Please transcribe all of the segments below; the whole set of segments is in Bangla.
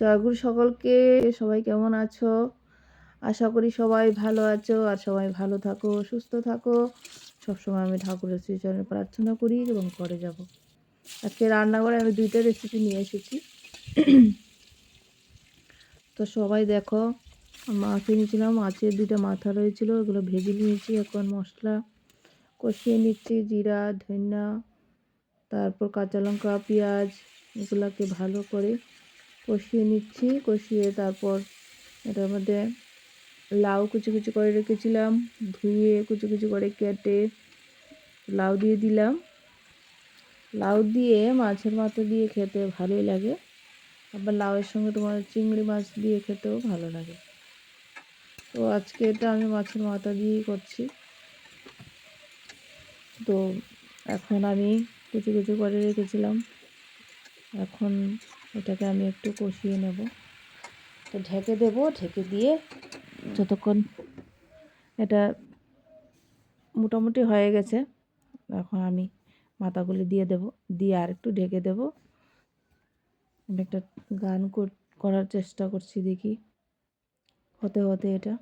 জয়গুরু সকলকে। সবাই কেমন আছো? আশা করি সবাই ভালো আছো আর সবাই ভালো থাকো, সুস্থ থাকো। সবসময় আমি ঠাকুরের শ্রীচরণে প্রার্থনা করি এবং করে যাব। আজকে রান্নাঘরে আমি 2টা রেসিপি নিয়ে এসেছি। তো সবাই দেখো, মাছ এনেছিলাম, মাছের 2টা মাথা রয়েছিল, ওগুলো ভেজে নিয়েছি। এখন মশলা কষিয়ে নিচ্ছি, জিরা, ধনিয়া, তারপর কাঁচা লঙ্কা, পেঁয়াজ, এগুলাকে ভালো করে কষিয়ে নিচ্ছি। কষিয়ে তারপর এটার মধ্যে লাউ কুচি কুচি করে রেখেছিলাম, ধুয়ে কুচি কুচি করে কেটে লাউ দিয়ে দিলাম। লাউ দিয়ে মাছের মাথা দিয়ে খেতে ভালোই লাগে, আবার লাউয়ের সঙ্গে তোমার চিংড়ি মাছ দিয়ে খেতেও ভালো লাগে। তো আজকে এটা আমি মাছের মাথা দিয়েই করছি। তো এখন আমি কুচি কুচি করে রেখেছিলাম, এখন এটাকে আমি একটু কষিয়ে নেব। তো ঢেকে দেব, ঢেকে দিয়ে যতক্ষণ এটা মোটামুটি হয়ে গেছে, এখন আমি মাথাগুলি দিয়ে দেব, দিয়ে আর একটু ঢেকে দেব। আমি একটা গান করার চেষ্টা করছি, দেখি হতে হতে এটা।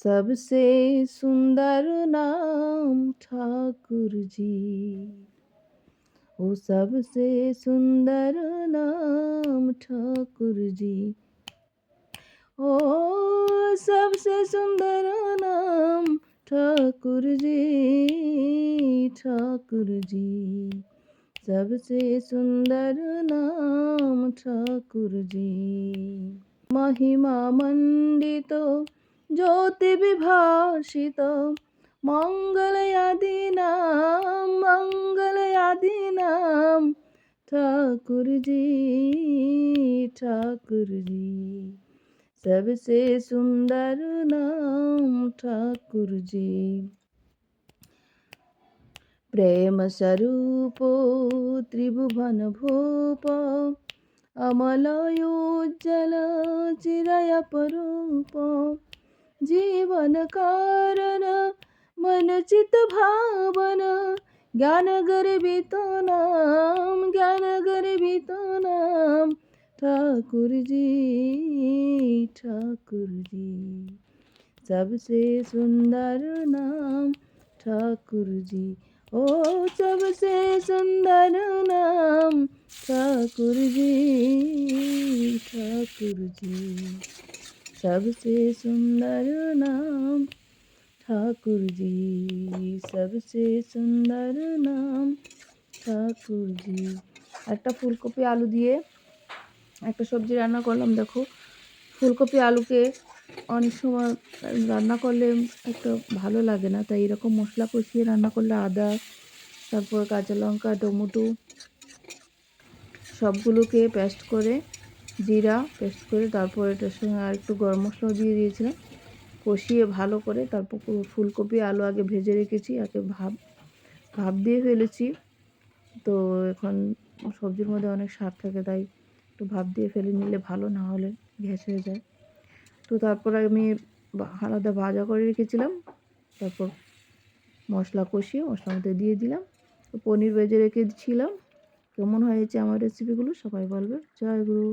सबसे सुंदर नाम ठाकुर जी, ओ सबसे सुंदर नाम ठाकुर जी, ओ सबसे सुंदर नाम ठाकुर जी, ठाकुर जी, सबसे सुंदर नाम ठाकुर जी। महिमा मंडित ज्योति विभाषित मंगलयादि नाम ठाकुर जी, ठाकुर जी, सबसे सुंदर नाम ठाकुर जी। प्रेम स्वरूप त्रिभुवन भूप अमलयोज्जल चिरयपरूप, जीवन कारण मन चित भावन, ज्ञान गर्भित नाम ठाकुर जी, ठाकुर जी, सबसे सुंदर नाम ठाकुर जी, ओ सबसे सुंदर नाम ठाकुर जी, ठाकुर जी, सबसे सुंदर नाम ठाकुर जी, सबसे सुंदर नाम ठाकुर जी। একটা ফুলকপি আলু দিয়ে একটা সবজি রান্না করলাম। দেখো, ফুলকপি আলুকে অনেক সময় রান্না করলে একটা ভালো লাগে না, তাই এরকম মশলা কষিয়ে রান্না করলে আদা, তারপর কাঁচা লঙ্কা, টমেটো সবগুলোকে পেস্ট করে, জিরা পেস্ট করে, তারপর এটার সঙ্গে আর একটু গরম মশলাও দিয়ে দিয়েছিলাম, কষিয়ে ভালো করে তারপর ফুলকপি আলু আগে ভেজে রেখেছি, আগে ভাপ দিয়ে ফেলেছি। তো এখন সবজির মধ্যে অনেক স্বাদ থাকে, তাই একটু ভাপ দিয়ে ফেলে নিলে ভালো, না হলে গ্যাস হয়ে যায়। তো তারপর আমি আলাদা ভাজা করে রেখেছিলাম, তারপর মশলা কষিয়ে মশলার মধ্যে দিয়ে দিলাম। তো পনির ভেজে রেখেছিলাম। কেমন হয়েছে আমার রেসিপিগুলো সবাই বলবে। জয় গুরু।